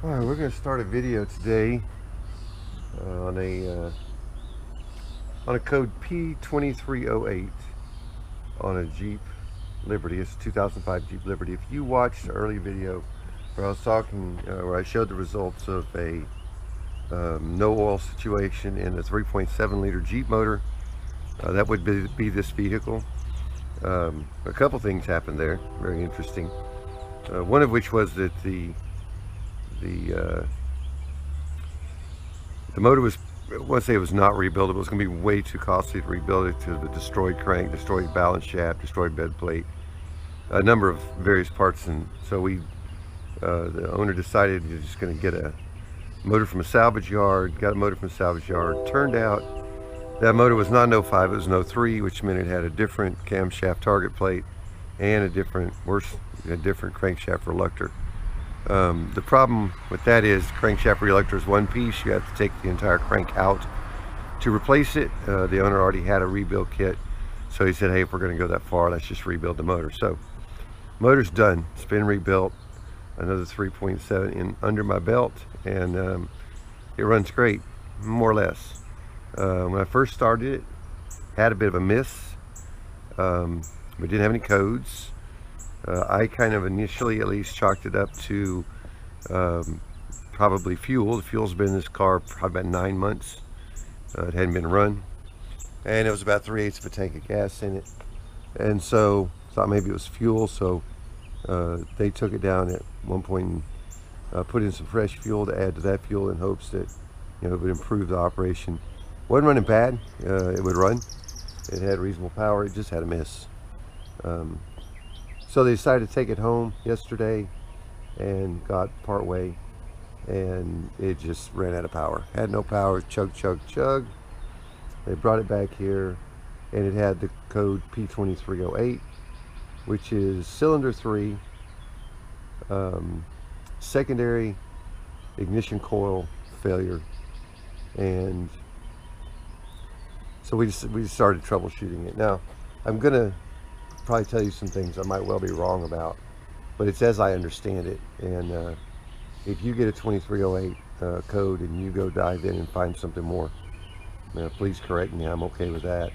Alright, we're going to start a video today on a code P2308 on a Jeep Liberty. It's a 2005 Jeep Liberty. If you watched the early video where I was talking, where I showed the results of a no oil situation in a 3.7 liter Jeep motor, that would be this vehicle. A couple things happened there, very interesting. One of which was that the motor was, I want to say it was not rebuildable. It was going to be way too costly to rebuild it, to the destroyed crank, destroyed balance shaft, destroyed bed plate, a number of various parts. And so the owner decided he was just going to get a motor from a salvage yard. Got a motor from a salvage yard. Turned out that motor was not an 05, it was an 03, which meant it had a different camshaft target plate and a different crankshaft reluctor. The problem with that is crankshaft reluctor is one piece. You have to take the entire crank out to replace it. The owner already had a rebuild kit, so he said, hey, if we're going to go that far, let's just rebuild the motor. So motor's done. It's been rebuilt. Another 3.7 in under my belt, and it runs great, more or less. When I first started it, had a bit of a miss. We didn't have any codes. I kind of initially at least chalked it up to probably fuel. The fuel's been in this car probably about 9 months. It hadn't been run, and it was about 3/8 of a tank of gas in it, and so thought maybe it was fuel. So they took it down at one point and put in some fresh fuel to add to that fuel in hopes that it would improve the operation. Wasn't running bad. It would run. It had reasonable power. It just had a miss. So they decided to take it home yesterday and got part way, and it just ran out of power. Had no power. Chug, chug, chug. They brought it back here, and it had the code P2308, which is cylinder 3, secondary ignition coil failure. And so we just started troubleshooting it. Now, I'm gonna probably tell you some things I might well be wrong about, but it's as I understand it. And if you get a 2308 code and you go dive in and find something more, please correct me. I'm okay with that.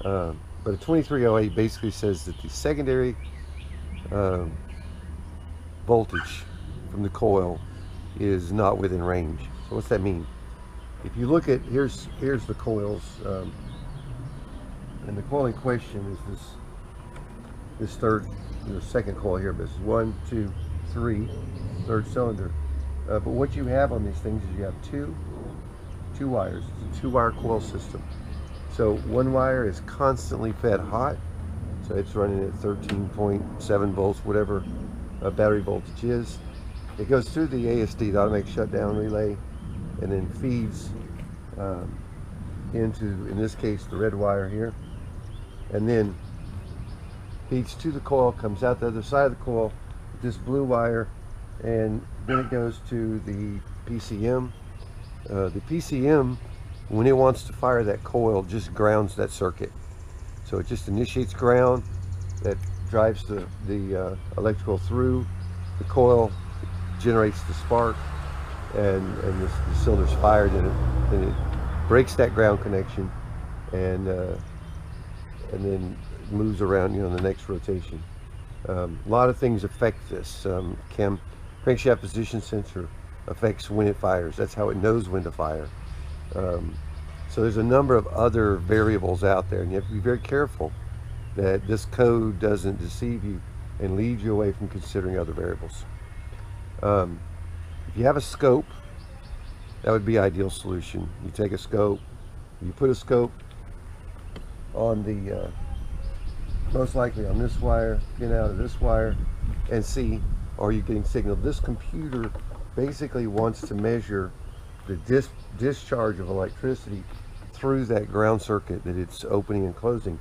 But a 2308 basically says that the secondary voltage from the coil is not within range. So what's that mean? If you look at, here's the coils, and the coil in question is this second coil here, but this is 1, 2, 3, third cylinder. But what you have on these things is you have two wires. It's a 2-wire coil system. So one wire is constantly fed hot, so it's running at 13.7 volts, whatever battery voltage is. It goes through the ASD, the automatic shutdown relay, and then feeds into, in this case, the red wire here, and then feeds to the coil, comes out the other side of the coil, this blue wire, and then it goes to the PCM. The PCM, when it wants to fire that coil, just grounds that circuit. So it just initiates ground, that drives the electrical through the coil, generates the spark, and the cylinder's fired, and it breaks that ground connection, and then moves around, in the next rotation. A lot of things affect this. Crankshaft position sensor affects when it fires. That's how it knows when to fire. So there's a number of other variables out there, and you have to be very careful that this code doesn't deceive you and lead you away from considering other variables. If you have a scope, that would be ideal solution. You take a scope, you put a scope on the most likely on this wire, pin out of this wire, and see, are you getting signal? This computer basically wants to measure the discharge of electricity through that ground circuit that it's opening and closing,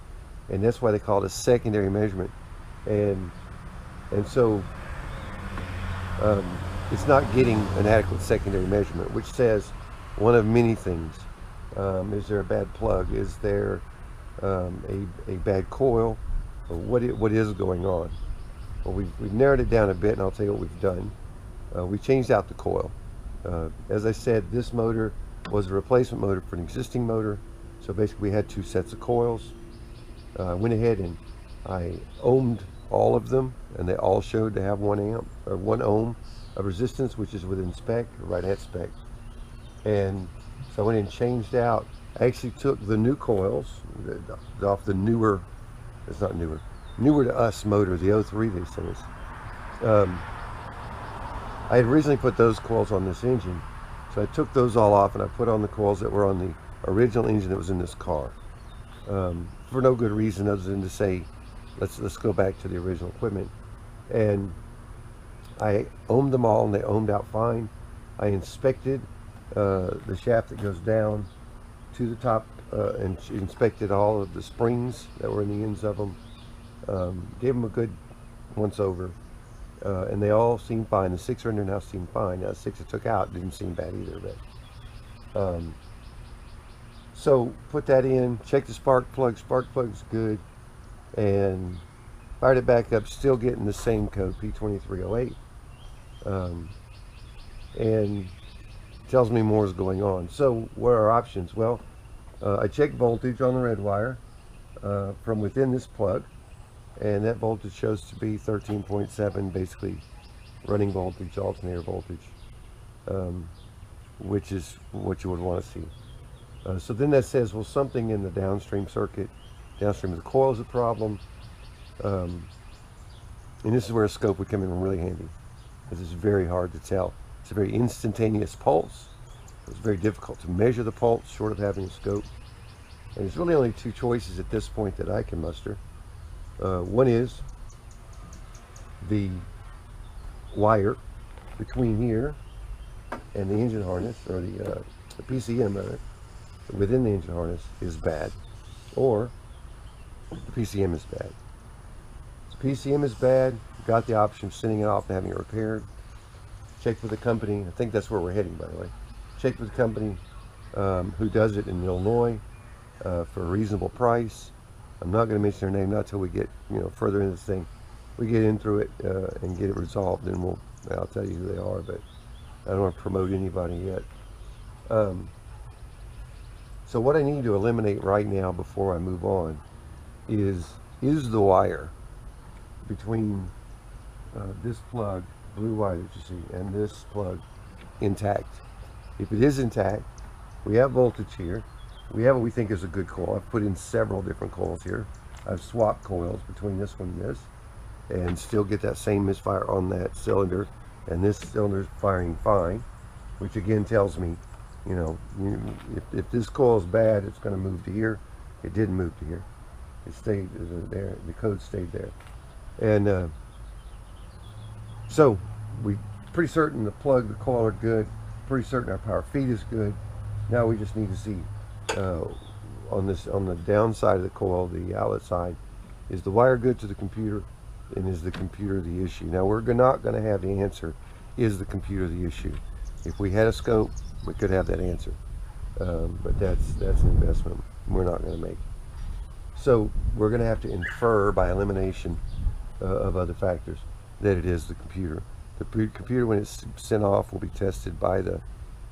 and that's why they call it a secondary measurement. And so it's not getting an adequate secondary measurement, which says one of many things. Is there a bad plug? Is there a bad coil? Or what is going on? Well, we've narrowed it down a bit, and I'll tell you what we've done. We changed out the coil. As I said, this motor was a replacement motor for an existing motor, so basically we had 2 sets of coils. I went ahead and I ohmed all of them, and they all showed to have 1 amp or 1 ohm of resistance, which is within spec, right at spec. And so I went and changed out. I actually took the new coils off the newer, it's not newer, newer to us motor, the 03 they sent us. I had originally put those coils on this engine, so I took those all off and I put on the coils that were on the original engine that was in this car, for no good reason other than to say, let's go back to the original equipment. And I ohmed them all, and they ohmed out fine. I inspected the shaft that goes down to the top, and inspected all of the springs that were in the ends of them. Gave them a good once over, and they all seemed fine. The 6 are in there now, seemed fine. Now the 6 I took out didn't seem bad either. But so put that in, checked the spark plug. Spark plug's good, and fired it back up. Still getting the same code, P2308, and tells me more is going on. So what are our options? Well, I checked voltage on the red wire from within this plug, and that voltage shows to be 13.7, basically running voltage, alternator voltage, which is what you would want to see. So then that says, well, something in the downstream circuit, downstream of the coil is a problem. And this is where a scope would come in really handy, because it's very hard to tell. It's a very instantaneous pulse. It's very difficult to measure the pulse short of having a scope. And there's really only 2 choices at this point that I can muster. One is the wire between here and the engine harness, or the PCM of it, within the engine harness is bad, or the PCM is bad. If the PCM is bad, you've got the option of sending it off and having it repaired. Check with the company. I think that's where we're heading, by the way. Check with the company who does it in Illinois for a reasonable price. I'm not going to mention their name, not until we get further into this thing. We get in through it and get it resolved, then I'll tell you who they are, but I don't want to promote anybody yet. So what I need to eliminate right now before I move on is the wire between this plug, blue wire that you see, and this plug intact. If it is intact, we have voltage here. We have what we think is a good coil. I've put in several different coils here. I've swapped coils between this one and this, and still get that same misfire on that cylinder, and this cylinder is firing fine, which again tells me, if this coil is bad, it's going to move to here. It didn't move to here. It stayed there. The code stayed there, and so we pretty certain the plug, the coil are good. Pretty certain our power feed is good. Now we just need to see on the downside of the coil, the outlet side, is the wire good to the computer, and is the computer the issue? Now we're not going to have the answer, is the computer the issue? If we had a scope, we could have that answer, but that's an investment we're not going to make. So we're going to have to infer by elimination of other factors that it is the computer. The computer, when it's sent off, will be tested by the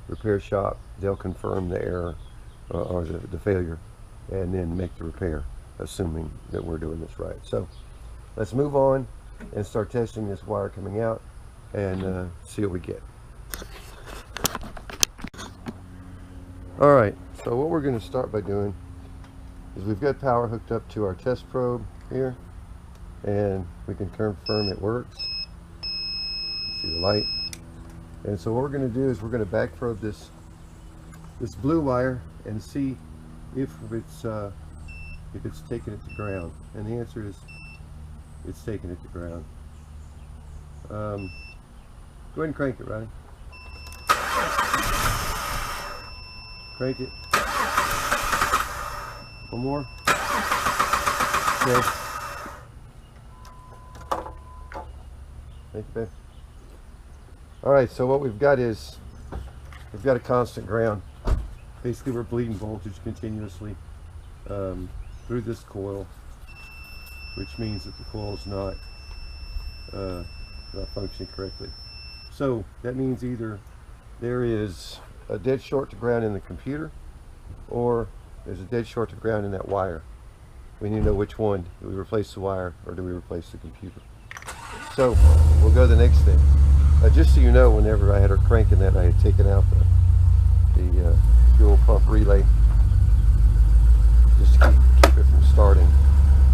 repair shop. They'll confirm the error or the failure, and then make the repair, assuming that we're doing this right. So let's move on and start testing this wire coming out and see what we get. All right, so what we're going to start by doing is we've got power hooked up to our test probe here, and we can confirm it works. See the light. And so what we're going to do is we're going to back probe this blue wire and see if it's taking it to ground. And the answer is it's taking it to ground. Go ahead and crank it, Ronnie. Crank it. One more. Okay. Thank you, babe. Alright, so what we've got is we've got a constant ground. Basically we're bleeding voltage continuously through this coil, which means that the coil is not functioning correctly. So that means either there is a dead short to ground in the computer, or there's a dead short to ground in that wire. We need to know which one. Do we replace the wire or do we replace the computer? So we'll go to the next thing. Just so you know, whenever I had her cranking that, I had taken out the fuel pump relay just to keep it from starting.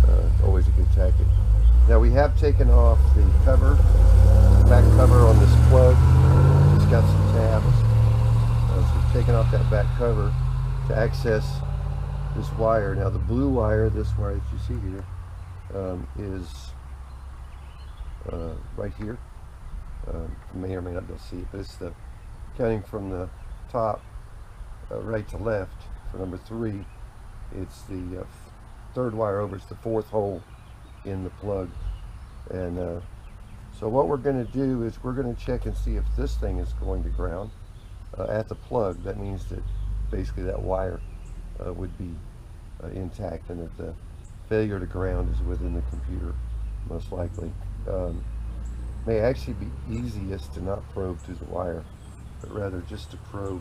It's always a good tactic. Now we have taken off the cover, the back cover on this plug. It's got some tabs. So we've taken off that back cover to access this wire. Now the blue wire, this wire that you see here, is right here. You may or may not be able to see it, but it's the counting from the top right to left for number 3. It's the third wire over. It's the 4th hole in the plug. And so what we're going to do is we're going to check and see if this thing is going to ground at the plug. That means that basically that wire would be intact, and that the failure to ground is within the computer, most likely. May actually be easiest to not probe through the wire, but rather just to probe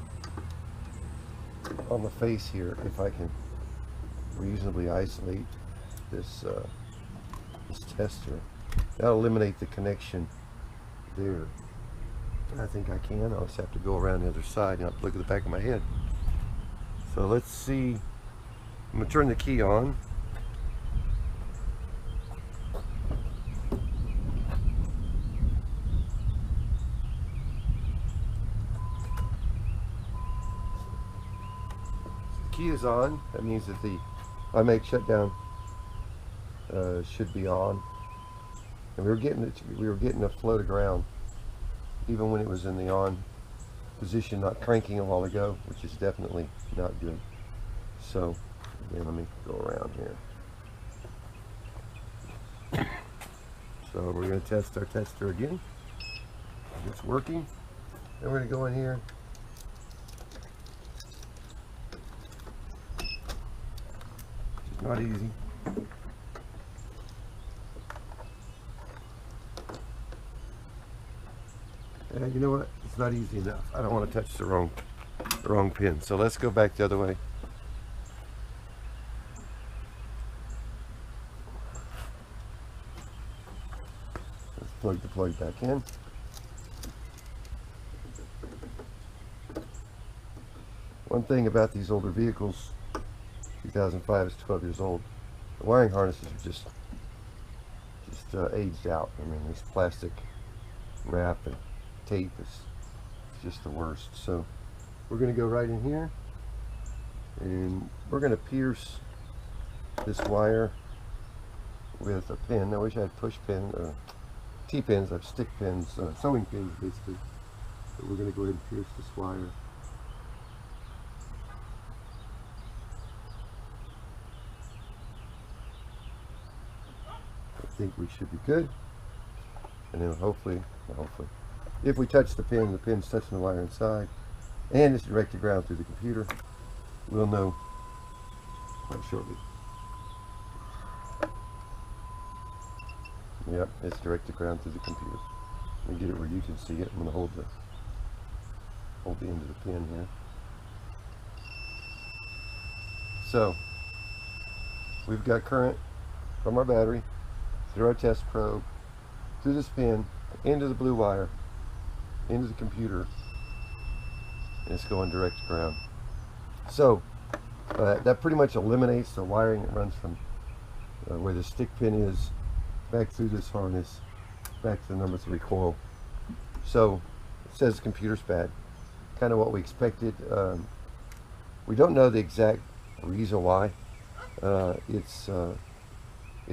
on the face here, if I can reasonably isolate this this tester. That'll eliminate the connection there. I think I can. I'll just have to go around the other side and I'll look at the back of my head. So let's see. I'm going to turn the key on. The key is on. That means that the automatic shutdown should be on. And we were getting a flow to ground even when it was in the on position, not cranking a while ago, which is definitely not good. So again, let me go around here. So we're going to test our tester again. It's working. Then we're going to go in here. It's not easy. You know what? It's not easy enough. I don't want to touch the wrong pin. So let's go back the other way. Let's plug the plug back in. One thing about these older vehicles, 2005 is 12 years old. The wiring harnesses are just aged out. I mean, this plastic wrap and tape is just the worst. So we're going to go right in here and we're going to pierce this wire with a pin. I wish I had push pin, T-pins, I have stick pins, sewing pins basically. But we're going to go ahead and pierce this wire. I think we should be good. And then hopefully, if we touch the pin's touching the wire inside, and it's direct to ground through the computer, we'll know quite shortly. Yep, it's direct to ground through the computer. Let me get it where you can see it. I'm going to hold the end of the pin here. So we've got current from our battery through our test probe, through this pin, into the blue wire, into the computer, and it's going direct to ground. So that pretty much eliminates the wiring that runs from where the stick pin is back through this harness back to the number 3 coil. So it says the computer's bad, kind of what we expected. We don't know the exact reason why it's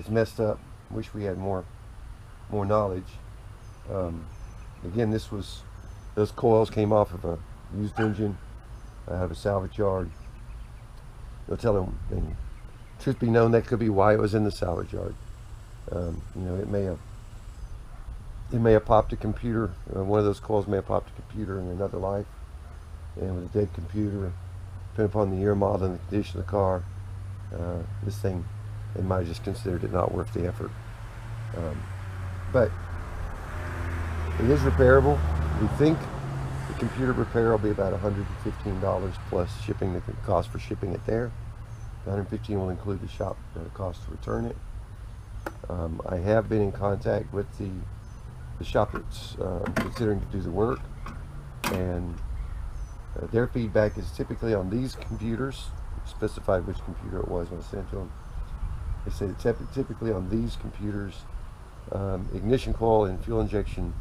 messed up. Wish we had more knowledge. Again, those coils came off of a used engine out of a salvage yard. They'll tell them, and truth be known, that could be why it was in the salvage yard. You know, it may have popped a computer. One of those coils may have popped a computer in another life, and with a dead computer, depending upon the year, model, and the condition of the car, this thing, they might have just considered it not worth the effort. But it is repairable. We think the computer repair will be about $115 plus shipping, the cost for shipping it there. The $115 will include the shop cost to return it. I have been in contact with the shop that's considering to do the work, and their feedback is typically on these computers, specified which computer it was when I sent it to them. They say that typically on these computers, ignition coil and fuel injection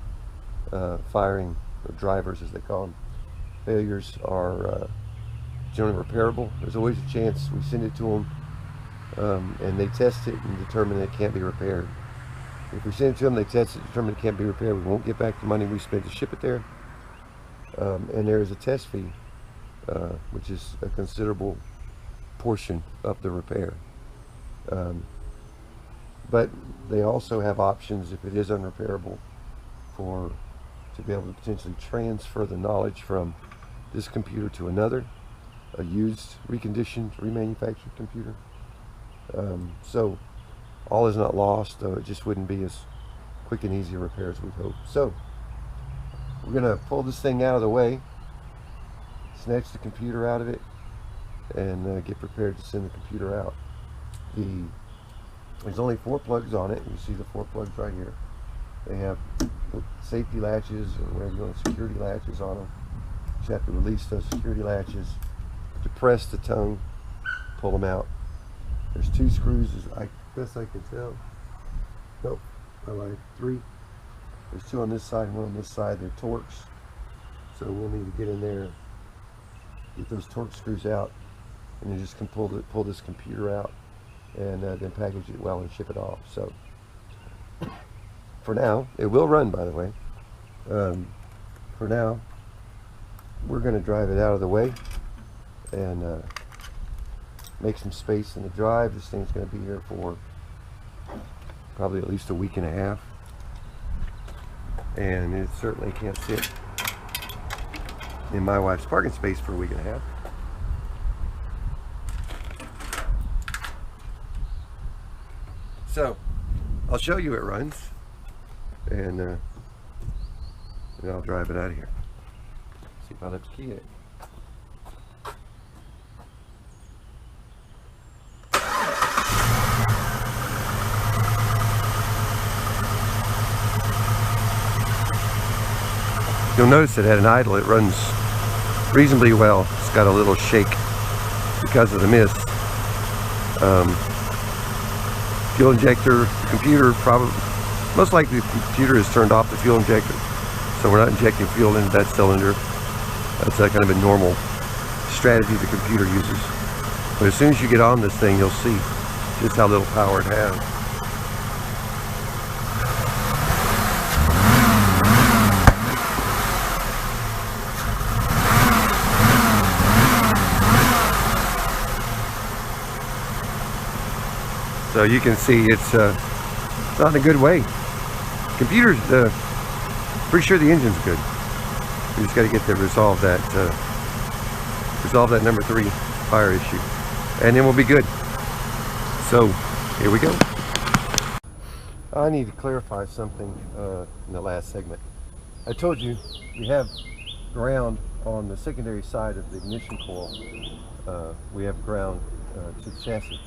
firing, or drivers as they call them, failures are generally repairable. There's always a chance we send it to them and they test it and determine that it can't be repaired. If we send it to them, they test it, determine it can't be repaired, we won't get back the money we spent to ship it there. And there is a test fee, which is a considerable portion of the repair. But they also have options, if it is unrepairable, to be able to potentially transfer the knowledge from this computer to another, a used, reconditioned, remanufactured computer. So all is not lost, though it just wouldn't be as quick and easy a repair as we'd hope. So we're gonna pull this thing out of the way, snatch the computer out of it, and get prepared to send the computer out. There's only 4 plugs on it. You see the 4 plugs right here. They have safety latches, or whatever you want, security latches on them. You have to release those security latches, depress the tongue, pull them out. There's 2 screws, as best I can tell. Nope, I lied. 3. There's 2 on this side and 1 on this side. They're Torx, so we'll need to get in there, get those Torx screws out, and then just can pull this computer out, and then package it well and ship it off. So for now, it will run, by the way. For now, we're going to drive it out of the way and make some space in the drive. This thing's going to be here for probably at least a week and a half, and it certainly can't sit in my wife's parking space for a week and a half. So I'll show you it runs, and then I'll drive it out of here. See if I left the key in it. You'll notice it at an idle, it runs reasonably well. It's got a little shake because of the mist. Fuel injector, the computer, probably, most likely the computer has turned off the fuel injector, so we're not injecting fuel into that cylinder. That's kind of a normal strategy the computer uses. But as soon as you get on this thing, you'll see just how little power it has. So you can see it's not in a good way. Computer's pretty sure the engine's good. We just got to get to resolve that number 3 fire issue, and then we'll be good. So here we go. I need to clarify something in the last segment. I told you we have ground on the secondary side of the ignition coil. We have ground to the chassis,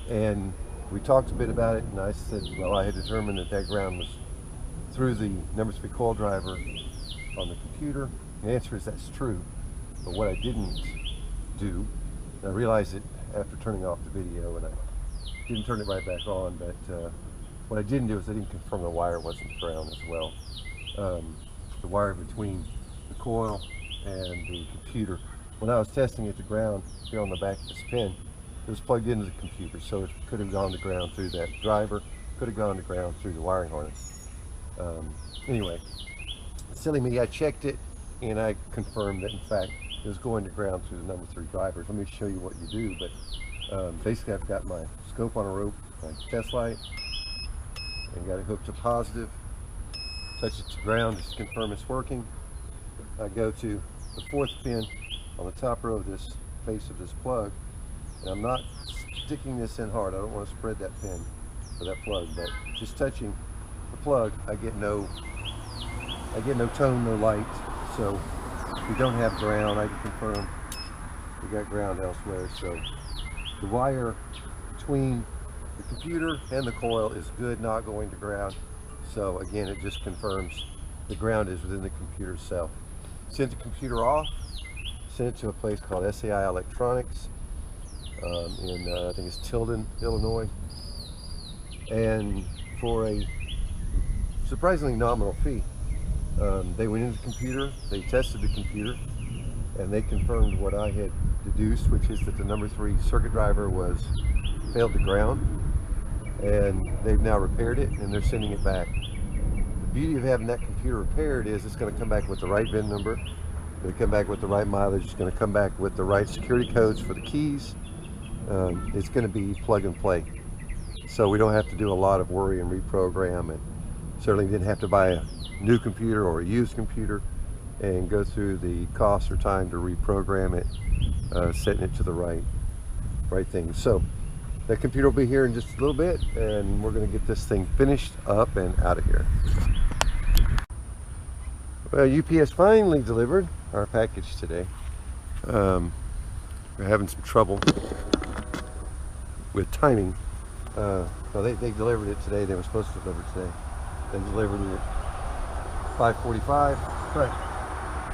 and we talked a bit about it, and I said, well, I had determined that ground was through the number 3 coil driver on the computer. The answer is that's true, but what I didn't do, and I realized it after turning off the video, and I didn't turn it right back on, but what I didn't do is I didn't confirm the wire wasn't ground as well. The wire between the coil and the computer, when I was testing it to ground here on the back of this pin, it was plugged into the computer, so it could have gone to ground through that driver, could have gone to ground through the wiring harness. Anyway, silly me, I checked it and I confirmed that in fact it was going to ground through the number 3 drivers. Let me show you what you do, but basically I've got my scope on a rope, my test light, and got it hooked to positive, touch it to ground just to confirm it's working. I go to the 4th pin on the top row of this face of this plug, and I'm not sticking this in hard. I don't want to spread that pin or that plug, but just touching the plug, I get no I get no tone, no light, so we don't have ground. I can confirm we got ground elsewhere. So the wire between the computer and the coil is good, not going to ground. So again, it just confirms the ground is within the computer itself. Sent the computer off, sent it to a place called SAI Electronics in I think it's Tilden, Illinois, and for a surprisingly nominal fee. They went into the computer, they tested the computer, and they confirmed what I had deduced, which is that the number 3 circuit driver was failed to ground, and they've now repaired it and they're sending it back. The beauty of having that computer repaired is it's going to come back with the right VIN number, it's going to come back with the right mileage, it's going to come back with the right security codes for the keys. It's going to be plug and play, so we don't have to do a lot of worry and reprogram, and certainly didn't have to buy a new computer or a used computer and go through the cost or time to reprogram it, setting it to the right thing. So that computer will be here in just a little bit, and we're going to get this thing finished up and out of here. Well, UPS finally delivered our package today. We're having some trouble with timing. No, they delivered it today. They were supposed to deliver it today. They delivered it at 5:45, but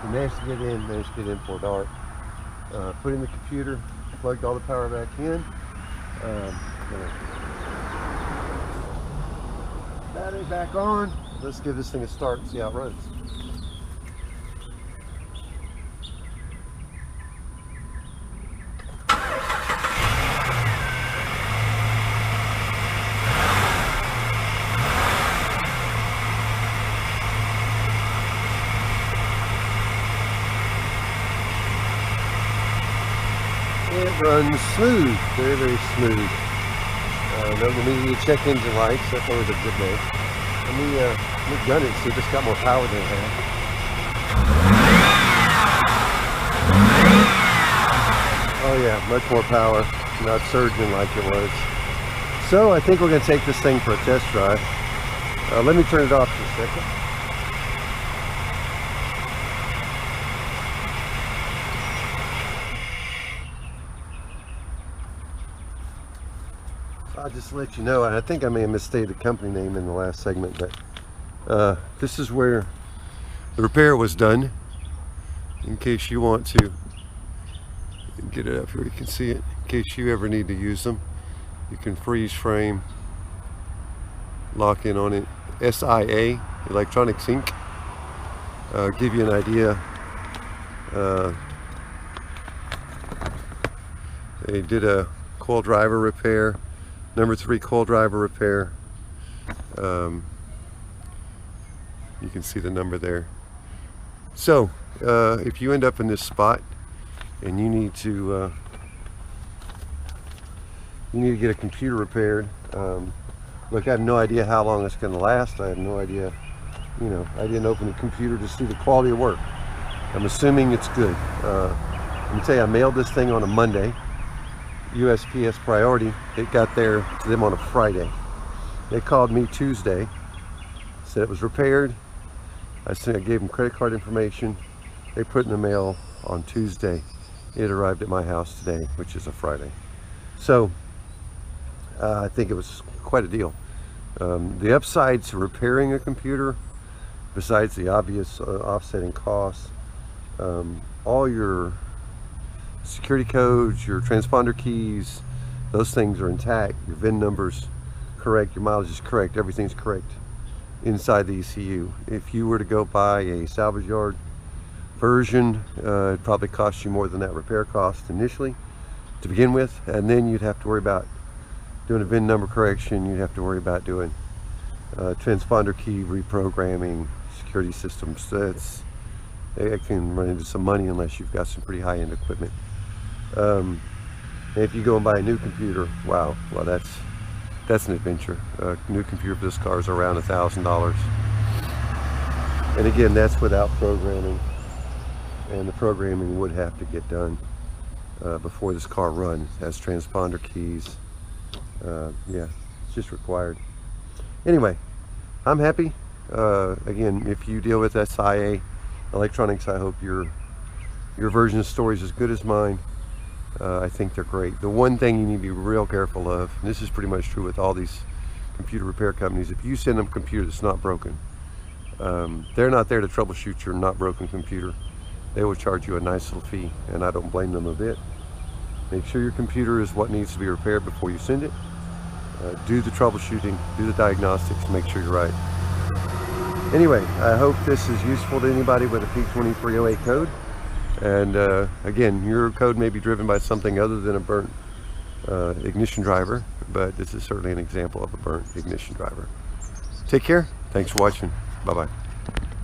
we managed to get in before dark. Put in the computer, plugged all the power back in. Battery back on. Let's give this thing a start and see how it runs. It runs smooth, very, very smooth. No immediate check engine lights, that's always a good day. Let me gun it and see if it's got more power than it has. Oh yeah, much more power, not surging like it was. So I think we're going to take this thing for a test drive. Let me turn it off for a second. I'll just let you know, I think I may have misstated the company name in the last segment, but this is where the repair was done, in case you want to get it up here, you can see it, in case you ever need to use them. You can freeze frame, lock in on it. SIA, Electronics Inc. Give you an idea. They did a coil driver repair, number 3 coil driver repair. You can see the number there. So if you end up in this spot and you need to get a computer repaired, look, I have no idea how long it's going to last. I have no idea, I didn't open the computer to see the quality of work. I'm assuming it's good. Let me tell you, I mailed this thing on a Monday, USPS priority. It got there to them on a Friday. They called me Tuesday, said it was repaired. I gave them credit card information. They put in the mail on Tuesday. It arrived at my house today, which is a Friday. So I think it was quite a deal. The upside to repairing a computer, besides the obvious offsetting costs, all your security codes, your transponder keys, those things are intact. Your VIN number's correct, your mileage is correct, everything's correct inside the ECU. If you were to go buy a salvage yard version, it'd probably cost you more than that repair cost initially to begin with, and then you'd have to worry about doing a VIN number correction, you'd have to worry about doing transponder key reprogramming, security systems. It can run into some money unless you've got some pretty high-end equipment. And if you go and buy a new computer, wow, well that's an adventure. A new computer for this car is around $1,000. And again, that's without programming, and the programming would have to get done before this car runs. It has transponder keys. Yeah, it's just required. Anyway, I'm happy. Again, if you deal with SIA electronics, I hope your version of story is as good as mine. I think they're great. The one thing you need to be real careful of, and this is pretty much true with all these computer repair companies, if you send them a computer that's not broken, they're not there to troubleshoot your not broken computer. They will charge you a nice little fee, and I don't blame them a bit. Make sure your computer is what needs to be repaired before you send it. Do the troubleshooting, do the diagnostics, make sure you're right. Anyway, I hope this is useful to anybody with a P2308 code. And again, your code may be driven by something other than a burnt ignition driver, but this is certainly an example of a burnt ignition driver. Take care. Thanks for watching. Bye-bye.